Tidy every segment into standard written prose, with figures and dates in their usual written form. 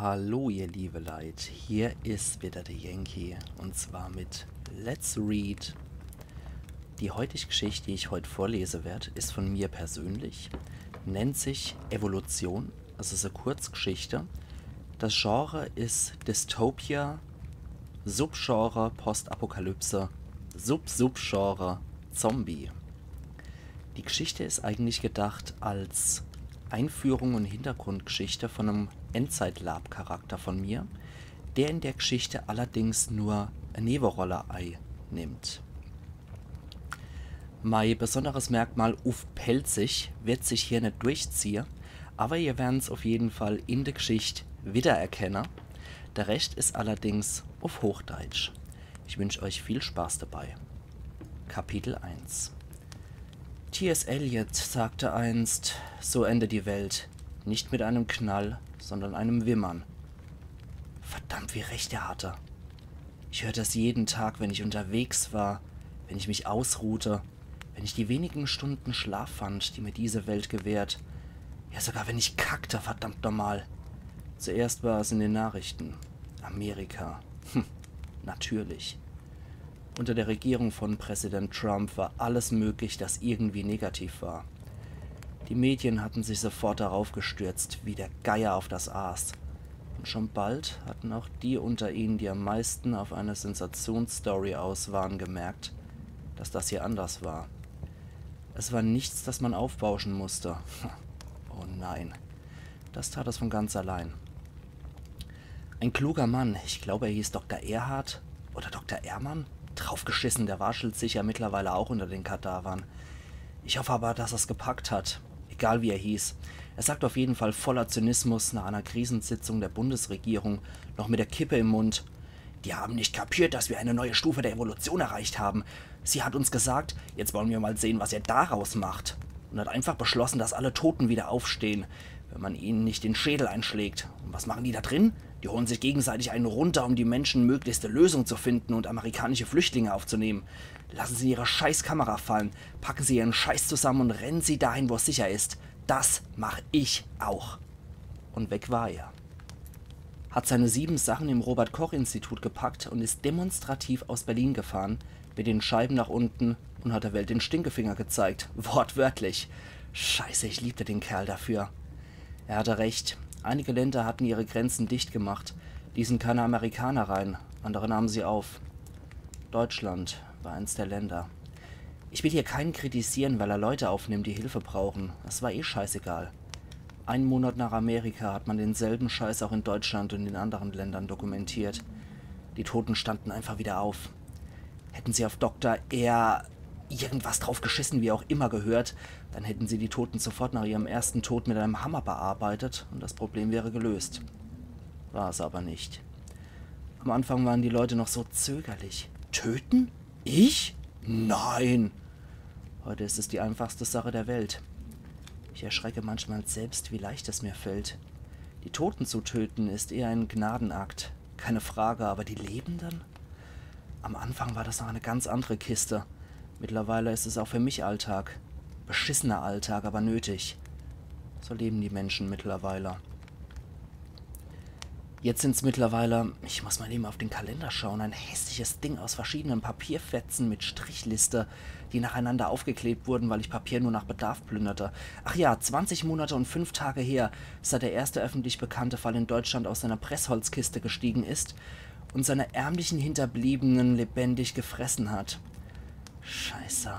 Hallo ihr liebe Leid, hier ist wieder der Yankee und zwar mit Let's Read. Die heutige Geschichte, die ich heute vorlesen werde, ist von mir persönlich, nennt sich Evolution, es ist eine Kurzgeschichte. Das Genre ist Dystopia, Subgenre Postapokalypse, Subgenre Zombie. Die Geschichte ist eigentlich gedacht als Einführung und Hintergrundgeschichte von einem Endzeit-Lab-Charakter von mir, der in der Geschichte allerdings nur eine Nebenrolle einnimmt. Mein besonderes Merkmal auf pelzig wird sich hier nicht durchziehen, aber ihr werdet es auf jeden Fall in der Geschichte wiedererkennen. Der Rest ist allerdings auf Hochdeutsch. Ich wünsche euch viel Spaß dabei. Kapitel 1. T.S. Eliot sagte einst, so endet die Welt, nicht mit einem Knall, sondern einem Wimmern. Verdammt, wie recht er hatte. Ich hörte es jeden Tag, wenn ich unterwegs war, wenn ich mich ausruhte, wenn ich die wenigen Stunden Schlaf fand, die mir diese Welt gewährt. Ja, sogar wenn ich kackte, verdammt normal. Zuerst war es in den Nachrichten. Amerika. Natürlich. Unter der Regierung von Präsident Trump war alles möglich, das irgendwie negativ war. Die Medien hatten sich sofort darauf gestürzt, wie der Geier auf das Aas. Und schon bald hatten auch die unter ihnen, die am meisten auf eine Sensationsstory aus waren, gemerkt, dass das hier anders war. Es war nichts, das man aufbauschen musste. Oh nein, das tat es von ganz allein. Ein kluger Mann, ich glaube, er hieß Dr. Erhard oder Dr. Ehrmann? Draufgeschissen, der waschelt sich ja mittlerweile auch unter den Kadavern. Ich hoffe aber, dass er es gepackt hat. Egal wie er hieß. Er sagt auf jeden Fall voller Zynismus nach einer Krisensitzung der Bundesregierung, noch mit der Kippe im Mund: Die haben nicht kapiert, dass wir eine neue Stufe der Evolution erreicht haben. Sie hat uns gesagt, jetzt wollen wir mal sehen, was ihr daraus macht. Und hat einfach beschlossen, dass alle Toten wieder aufstehen, wenn man ihnen nicht den Schädel einschlägt. Und was machen die da drin? Die holen sich gegenseitig einen runter, um die Menschen möglichste Lösung zu finden und amerikanische Flüchtlinge aufzunehmen. Lassen Sie ihre Scheißkamera fallen, packen Sie ihren Scheiß zusammen und rennen Sie dahin, wo es sicher ist. Das mache ich auch. Und weg war er. Hat seine 7 Sachen im Robert-Koch-Institut gepackt und ist demonstrativ aus Berlin gefahren, mit den Scheiben nach unten und hat der Welt den Stinkefinger gezeigt. Wortwörtlich. Scheiße, ich liebte den Kerl dafür. Er hatte recht. Einige Länder hatten ihre Grenzen dicht gemacht, ließen keine Amerikaner rein, andere nahmen sie auf. Deutschland war eins der Länder. Ich will hier keinen kritisieren, weil er Leute aufnimmt, die Hilfe brauchen. Das war eh scheißegal. Einen Monat nach Amerika hat man denselben Scheiß auch in Deutschland und in anderen Ländern dokumentiert. Die Toten standen einfach wieder auf. Hätten sie auf Dr. irgendwas drauf geschissen, wie auch immer gehört, dann hätten sie die Toten sofort nach ihrem ersten Tod mit einem Hammer bearbeitet und das Problem wäre gelöst. War es aber nicht. Am Anfang waren die Leute noch so zögerlich. Töten? Ich? Nein! Heute ist es die einfachste Sache der Welt. Ich erschrecke manchmal selbst, wie leicht es mir fällt. Die Toten zu töten ist eher ein Gnadenakt. Keine Frage, aber die Lebenden? Am Anfang war das noch eine ganz andere Kiste. Mittlerweile ist es auch für mich Alltag. Beschissener Alltag, aber nötig. So leben die Menschen mittlerweile. Jetzt sind es mittlerweile, ich muss mal eben auf den Kalender schauen, ein hässliches Ding aus verschiedenen Papierfetzen mit Strichliste, die nacheinander aufgeklebt wurden, weil ich Papier nur nach Bedarf plünderte. Ach ja, 20 Monate und 5 Tage her, seit der erste öffentlich bekannte Fall in Deutschland aus seiner Pressholzkiste gestiegen ist und seine ärmlichen Hinterbliebenen lebendig gefressen hat. Scheiße.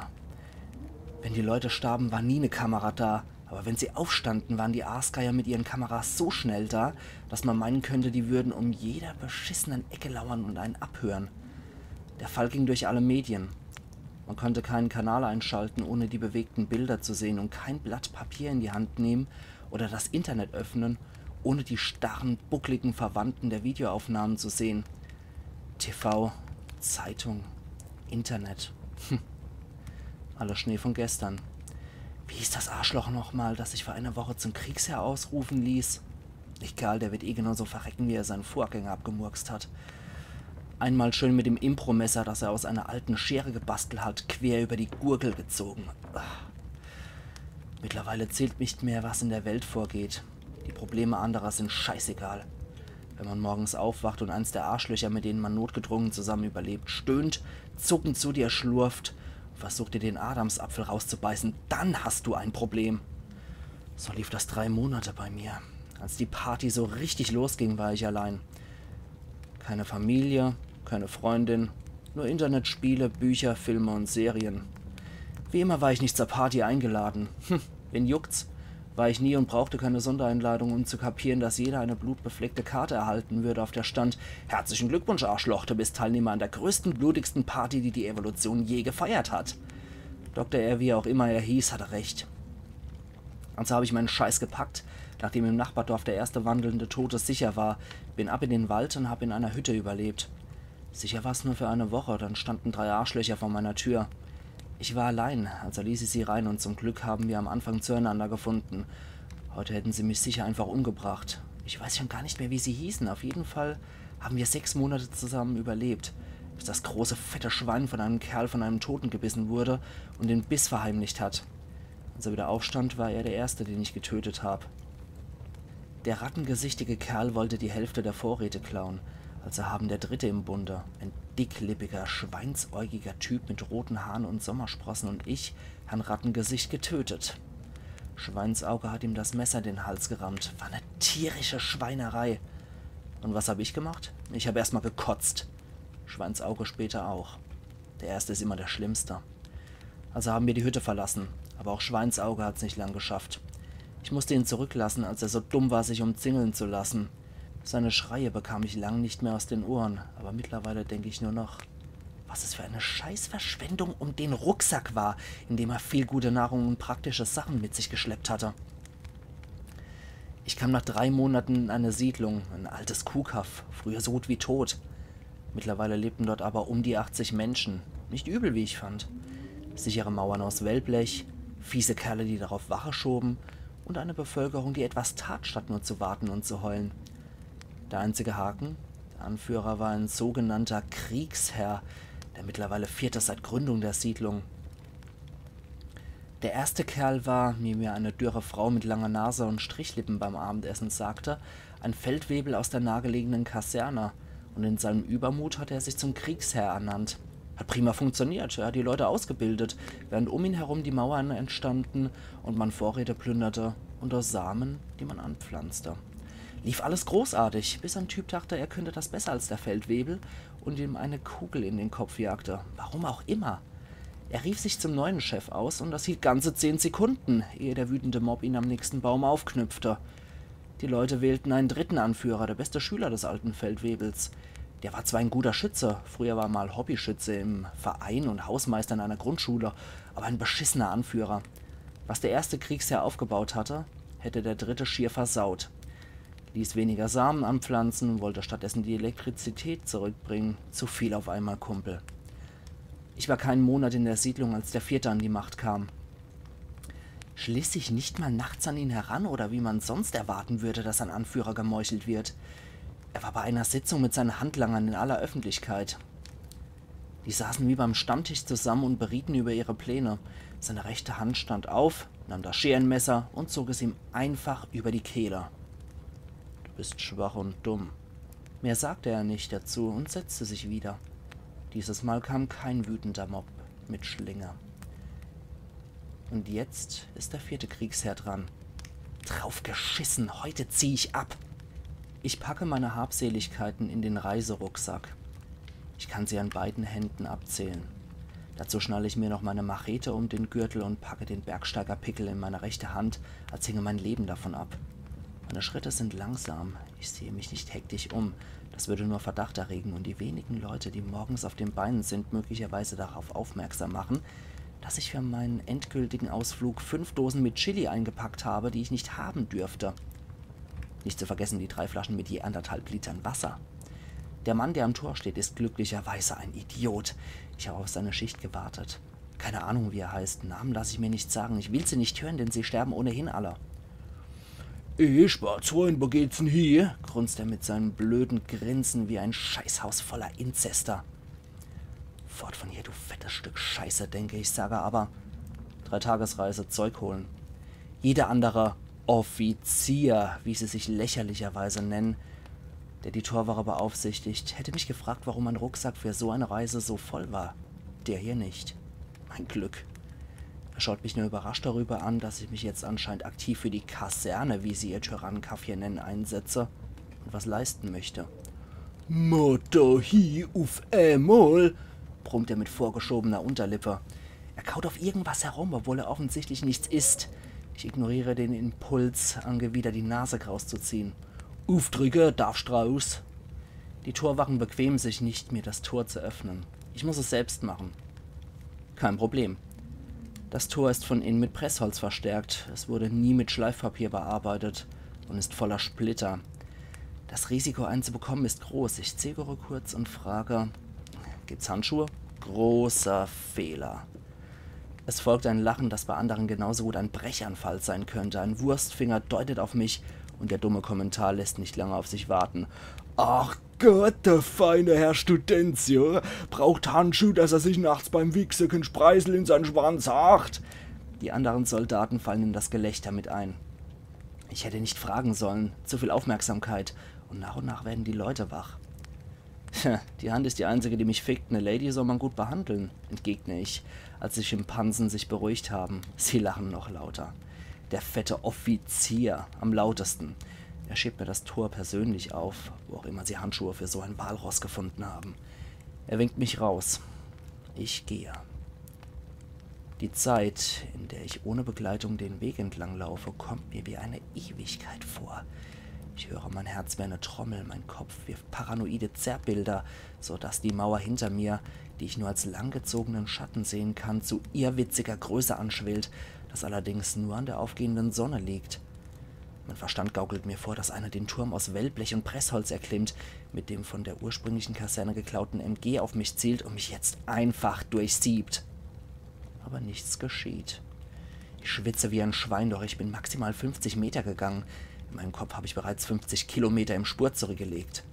Wenn die Leute starben, war nie eine Kamera da. Aber wenn sie aufstanden, waren die Aasgeier mit ihren Kameras so schnell da, dass man meinen könnte, die würden um jeder beschissenen Ecke lauern und einen abhören. Der Fall ging durch alle Medien. Man konnte keinen Kanal einschalten, ohne die bewegten Bilder zu sehen und kein Blatt Papier in die Hand nehmen oder das Internet öffnen, ohne die starren, buckligen Verwandten der Videoaufnahmen zu sehen. TV, Zeitung, Internet. Alles Schnee von gestern. Wie hieß das Arschloch nochmal, das sich vor einer Woche zum Kriegsherr ausrufen ließ? Egal, der wird eh genauso verrecken, wie er seinen Vorgänger abgemurkst hat. Einmal schön mit dem Impromesser, das er aus einer alten Schere gebastelt hat, quer über die Gurgel gezogen. Mittlerweile zählt nicht mehr, was in der Welt vorgeht. Die Probleme anderer sind scheißegal. Wenn man morgens aufwacht und eins der Arschlöcher, mit denen man notgedrungen zusammen überlebt, stöhnt, zuckend zu dir schlurft und versucht dir den Adamsapfel rauszubeißen, dann hast du ein Problem. So lief das 3 Monate bei mir. Als die Party so richtig losging, war ich allein. Keine Familie, keine Freundin, nur Internetspiele, Bücher, Filme und Serien. Wie immer war ich nicht zur Party eingeladen. Wen juckt's? War ich nie und brauchte keine Sondereinladung, um zu kapieren, dass jeder eine blutbefleckte Karte erhalten würde, auf der stand: Herzlichen Glückwunsch, Arschloch, du bist Teilnehmer an der größten, blutigsten Party, die die Evolution je gefeiert hat. Dr. R., wie auch immer er hieß, hatte recht. Also habe ich meinen Scheiß gepackt, nachdem im Nachbardorf der erste wandelnde Tote sicher war, bin ab in den Wald und habe in einer Hütte überlebt. Sicher war es nur für eine Woche, dann standen 3 Arschlöcher vor meiner Tür. Ich war allein, also ließ ich sie rein und zum Glück haben wir am Anfang zueinander gefunden. Heute hätten sie mich sicher einfach umgebracht. Ich weiß schon gar nicht mehr, wie sie hießen. Auf jeden Fall haben wir 6 Monate zusammen überlebt, bis das große, fette Schwein von einem Kerl von einem Toten gebissen wurde und den Biss verheimlicht hat. Als er wieder aufstand, war er der Erste, den ich getötet habe. Der rattengesichtige Kerl wollte die Hälfte der Vorräte klauen. Also haben der Dritte im Bunde, ein dicklippiger, schweinsäugiger Typ mit roten Haaren und Sommersprossen, und ich, Herrn Rattengesicht, getötet. Schweinsauge hat ihm das Messer in den Hals gerammt. War eine tierische Schweinerei. Und was habe ich gemacht? Ich habe erstmal gekotzt. Schweinsauge später auch. Der Erste ist immer der Schlimmste. Also haben wir die Hütte verlassen, aber auch Schweinsauge hat es nicht lang geschafft. Ich musste ihn zurücklassen, als er so dumm war, sich umzingeln zu lassen. Seine Schreie bekam ich lang nicht mehr aus den Ohren, aber mittlerweile denke ich nur noch, was es für eine Scheißverschwendung um den Rucksack war, in dem er viel gute Nahrung und praktische Sachen mit sich geschleppt hatte. Ich kam nach 3 Monaten in eine Siedlung, ein altes Kuhkaff, früher so gut wie tot. Mittlerweile lebten dort aber um die 80 Menschen, nicht übel, wie ich fand. Sichere Mauern aus Wellblech, fiese Kerle, die darauf Wache schoben, und eine Bevölkerung, die etwas tat, statt nur zu warten und zu heulen. Der einzige Haken: der Anführer war ein sogenannter Kriegsherr, der mittlerweile 4. seit Gründung der Siedlung. Der erste Kerl war, wie mir eine dürre Frau mit langer Nase und Strichlippen beim Abendessen sagte, ein Feldwebel aus der nahegelegenen Kaserne, und in seinem Übermut hatte er sich zum Kriegsherr ernannt. Hat prima funktioniert, er hat die Leute ausgebildet, während um ihn herum die Mauern entstanden und man Vorräte plünderte unter Samen, die man anpflanzte. Lief alles großartig, bis ein Typ dachte, er könnte das besser als der Feldwebel und ihm eine Kugel in den Kopf jagte. Warum auch immer. Er rief sich zum neuen Chef aus und das hielt ganze 10 Sekunden, ehe der wütende Mob ihn am nächsten Baum aufknüpfte. Die Leute wählten einen dritten Anführer, der beste Schüler des alten Feldwebels. Der war zwar ein guter Schütze, früher war mal Hobbyschütze im Verein und Hausmeister in einer Grundschule, aber ein beschissener Anführer. Was der erste Kriegsherr aufgebaut hatte, hätte der dritte schier versaut. Ließ weniger Samen anpflanzen, wollte stattdessen die Elektrizität zurückbringen. Zu viel auf einmal, Kumpel. Ich war keinen Monat in der Siedlung, als der 4. an die Macht kam. Schlich sich nicht mal nachts an ihn heran, oder wie man sonst erwarten würde, dass ein Anführer gemeuchelt wird. Er war bei einer Sitzung mit seinen Handlangern in aller Öffentlichkeit. Die saßen wie beim Stammtisch zusammen und berieten über ihre Pläne. Seine rechte Hand stand auf, nahm das Scherenmesser und zog es ihm einfach über die Kehle. Du bist schwach und dumm. Mehr sagte er nicht dazu und setzte sich wieder. Dieses Mal kam kein wütender Mob mit Schlinge. Und jetzt ist der 4. Kriegsherr dran. Drauf geschissen, heute zieh ich ab. Ich packe meine Habseligkeiten in den Reiserucksack. Ich kann sie an beiden Händen abzählen. Dazu schnalle ich mir noch meine Machete um den Gürtel und packe den Bergsteigerpickel in meine rechte Hand, als hinge mein Leben davon ab. Meine Schritte sind langsam, ich sehe mich nicht hektisch um, das würde nur Verdacht erregen und die wenigen Leute, die morgens auf den Beinen sind, möglicherweise darauf aufmerksam machen, dass ich für meinen endgültigen Ausflug 5 Dosen mit Chili eingepackt habe, die ich nicht haben dürfte. Nicht zu vergessen die 3 Flaschen mit je 1,5 Litern Wasser. Der Mann, der am Tor steht, ist glücklicherweise ein Idiot. Ich habe auf seine Schicht gewartet. Keine Ahnung, wie er heißt. Namen lasse ich mir nicht sagen. Ich will sie nicht hören, denn sie sterben ohnehin alle. Schwarzwein, wo geht's denn hier? Grunzt er mit seinem blöden Grinsen wie ein Scheißhaus voller Inzester. Fort von hier, du fettes Stück Scheiße, denke ich, sage aber 3 Tagesreise Zeug holen. Jeder andere Offizier, wie sie sich lächerlicherweise nennen, der die Torwache beaufsichtigt, hätte mich gefragt, warum mein Rucksack für so eine Reise so voll war. Der hier nicht. Mein Glück. Er schaut mich nur überrascht darüber an, dass ich mich jetzt anscheinend aktiv für die Kaserne, wie sie ihr Tyrannenkaff hier nennen, einsetze und was leisten möchte. »Mutter hi auf einmal«, brummt er mit vorgeschobener Unterlippe. Er kaut auf irgendwas herum, obwohl er offensichtlich nichts isst. Ich ignoriere den Impuls, angewidert die Nase krauszuziehen. »Aufdrücke, darfst raus!« Die Torwachen bequemen sich nicht, mir das Tor zu öffnen. Ich muss es selbst machen. Kein Problem. Das Tor ist von innen mit Pressholz verstärkt. Es wurde nie mit Schleifpapier bearbeitet und ist voller Splitter. Das Risiko einzubekommen ist groß. Ich zögere kurz und frage, gibt's Handschuhe? Großer Fehler. Es folgt ein Lachen, das bei anderen genauso gut ein Brechanfall sein könnte. Ein Wurstfinger deutet auf mich und der dumme Kommentar lässt nicht lange auf sich warten. »Ach Gott, der feine Herr Studentio braucht Handschuhe, dass er sich nachts beim Wichsen kein Spreisel in seinen Schwanz hacht.« Die anderen Soldaten fallen in das Gelächter mit ein. Ich hätte nicht fragen sollen, zu viel Aufmerksamkeit, und nach werden die Leute wach. Die Hand ist die einzige, die mich fickt. Eine Lady soll man gut behandeln, entgegne ich, als die Schimpansen sich beruhigt haben. Sie lachen noch lauter. Der fette Offizier am lautesten. Er schiebt mir das Tor persönlich auf, wo auch immer sie Handschuhe für so ein Walross gefunden haben. Er winkt mich raus. Ich gehe. Die Zeit, in der ich ohne Begleitung den Weg entlang laufe, kommt mir wie eine Ewigkeit vor. Ich höre mein Herz wie eine Trommel, mein Kopf wirft paranoide Zerrbilder, sodass die Mauer hinter mir, die ich nur als langgezogenen Schatten sehen kann, zu irrwitziger Größe anschwillt, das allerdings nur an der aufgehenden Sonne liegt. Mein Verstand gaukelt mir vor, dass einer den Turm aus Wellblech und Pressholz erklimmt, mit dem von der ursprünglichen Kaserne geklauten MG auf mich zielt und mich jetzt einfach durchsiebt. Aber nichts geschieht. Ich schwitze wie ein Schwein, doch ich bin maximal 50 Meter gegangen. In meinem Kopf habe ich bereits 50 Kilometer im Spurt zurückgelegt.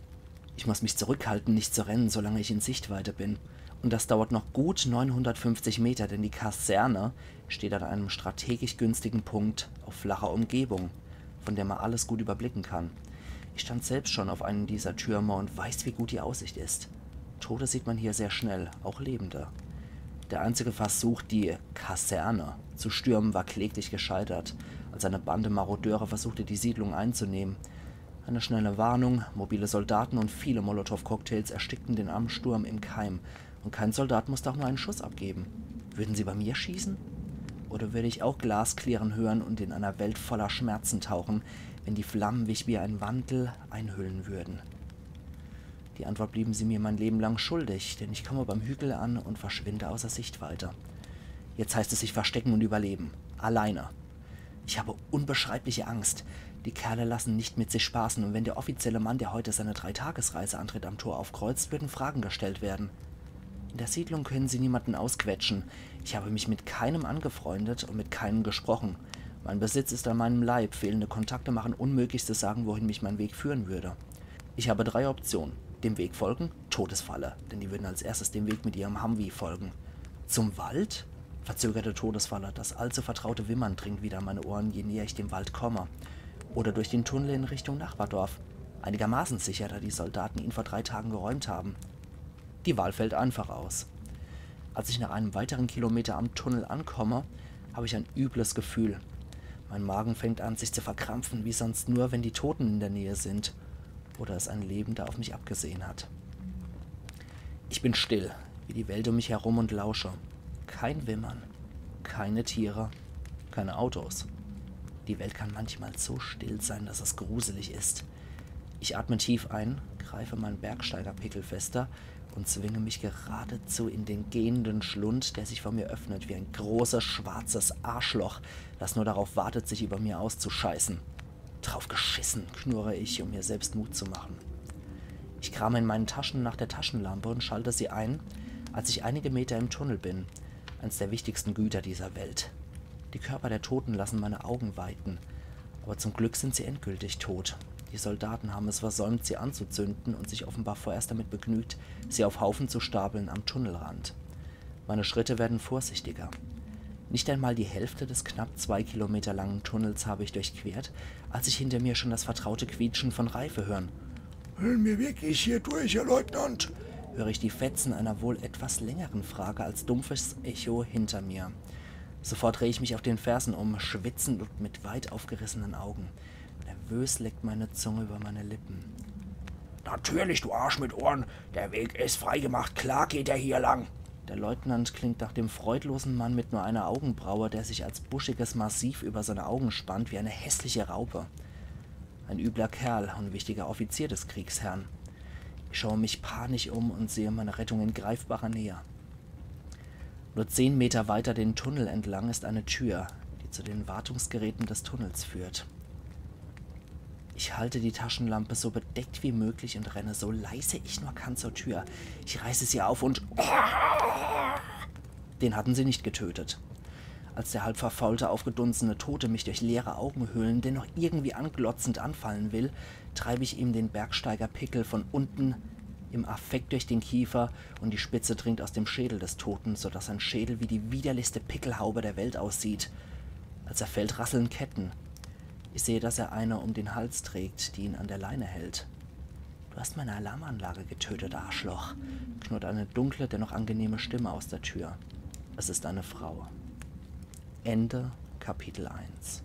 Ich muss mich zurückhalten, nicht zu rennen, solange ich in Sichtweite bin. Und das dauert noch gut 950 Meter, denn die Kaserne steht an einem strategisch günstigen Punkt auf flacher Umgebung, von der man alles gut überblicken kann. Ich stand selbst schon auf einem dieser Türme und weiß, wie gut die Aussicht ist. Tote sieht man hier sehr schnell, auch Lebende. Der einzige Versuch, die Kaserne zu stürmen, war kläglich gescheitert, als eine Bande Marodeure versuchte, die Siedlung einzunehmen. Eine schnelle Warnung, mobile Soldaten und viele Molotow-Cocktails erstickten den armen Sturm im Keim. Und kein Soldat musste auch nur einen Schuss abgeben. Würden sie bei mir schießen? Oder würde ich auch Glas klirren hören und in einer Welt voller Schmerzen tauchen, wenn die Flammen mich wie ein Mantel einhüllen würden? Die Antwort blieben sie mir mein Leben lang schuldig, denn ich komme beim Hügel an und verschwinde außer Sichtweite. Jetzt heißt es sich verstecken und überleben. Alleine. Ich habe unbeschreibliche Angst. Die Kerle lassen nicht mit sich spaßen, und wenn der offizielle Mann, der heute seine 3-Tagesreise antritt, am Tor aufkreuzt, würden Fragen gestellt werden. In der Siedlung können sie niemanden ausquetschen. Ich habe mich mit keinem angefreundet und mit keinem gesprochen. Mein Besitz ist an meinem Leib. Fehlende Kontakte machen unmöglich zu sagen, wohin mich mein Weg führen würde. Ich habe 3 Optionen. Dem Weg folgen, Todesfalle, denn die würden als erstes dem Weg mit ihrem Humvee folgen. Zum Wald? Verzögerte Todesfalle, das allzu vertraute Wimmern dringt wieder an meine Ohren, je näher ich dem Wald komme. Oder durch den Tunnel in Richtung Nachbardorf. Einigermaßen sicher, da die Soldaten ihn vor 3 Tagen geräumt haben. Die Wahl fällt einfach aus. Als ich nach einem weiteren Kilometer am Tunnel ankomme, habe ich ein übles Gefühl. Mein Magen fängt an, sich zu verkrampfen, wie sonst nur, wenn die Toten in der Nähe sind. Oder es ein Lebender auf mich abgesehen hat. Ich bin still, wie die Welt um mich herum, und lausche. Kein Wimmern, keine Tiere, keine Autos. Die Welt kann manchmal so still sein, dass es gruselig ist. Ich atme tief ein, greife meinen Bergsteigerpickel fester und zwinge mich geradezu in den gehenden Schlund, der sich vor mir öffnet, wie ein großes, schwarzes Arschloch, das nur darauf wartet, sich über mir auszuscheißen. Drauf geschissen, knurre ich, um mir selbst Mut zu machen. Ich krame in meinen Taschen nach der Taschenlampe und schalte sie ein, als ich einige Meter im Tunnel bin, eines der wichtigsten Güter dieser Welt. Die Körper der Toten lassen meine Augen weiten, aber zum Glück sind sie endgültig tot. Die Soldaten haben es versäumt, sie anzuzünden und sich offenbar vorerst damit begnügt, sie auf Haufen zu stapeln am Tunnelrand. Meine Schritte werden vorsichtiger. Nicht einmal die Hälfte des knapp 2 Kilometer langen Tunnels habe ich durchquert, als ich hinter mir schon das vertraute Quietschen von Reife hören. Wollen wir wirklich hier durch, Herr Leutnant? Höre ich die Fetzen einer wohl etwas längeren Frage als dumpfes Echo hinter mir. Sofort drehe ich mich auf den Fersen um, schwitzend und mit weit aufgerissenen Augen. Nervös leckt meine Zunge über meine Lippen. Natürlich, du Arsch mit Ohren. Der Weg ist freigemacht. Klar geht er hier lang. Der Leutnant klingt nach dem freudlosen Mann mit nur einer Augenbraue, der sich als buschiges Massiv über seine Augen spannt wie eine hässliche Raupe. Ein übler Kerl und wichtiger Offizier des Kriegsherrn. Ich schaue mich panisch um und sehe meine Rettung in greifbarer Nähe. Nur 10 Meter weiter den Tunnel entlang ist eine Tür, die zu den Wartungsgeräten des Tunnels führt. Ich halte die Taschenlampe so bedeckt wie möglich und renne so leise ich nur kann zur Tür. Ich reiße sie auf und... Den hatten sie nicht getötet. Als der halb verfaulte, aufgedunsene Tote mich durch leere Augenhöhlen dennoch irgendwie anglotzend anfallen will, treibe ich ihm den Bergsteigerpickel von unten im Affekt durch den Kiefer und die Spitze dringt aus dem Schädel des Toten, sodass sein Schädel wie die widerlichste Pickelhaube der Welt aussieht. Als er fällt, rasseln Ketten. Ich sehe, dass er eine um den Hals trägt, die ihn an der Leine hält. »Du hast meine Alarmanlage getötet, Arschloch«, knurrt eine dunkle, dennoch angenehme Stimme aus der Tür. Es ist eine Frau. Ende Kapitel 1.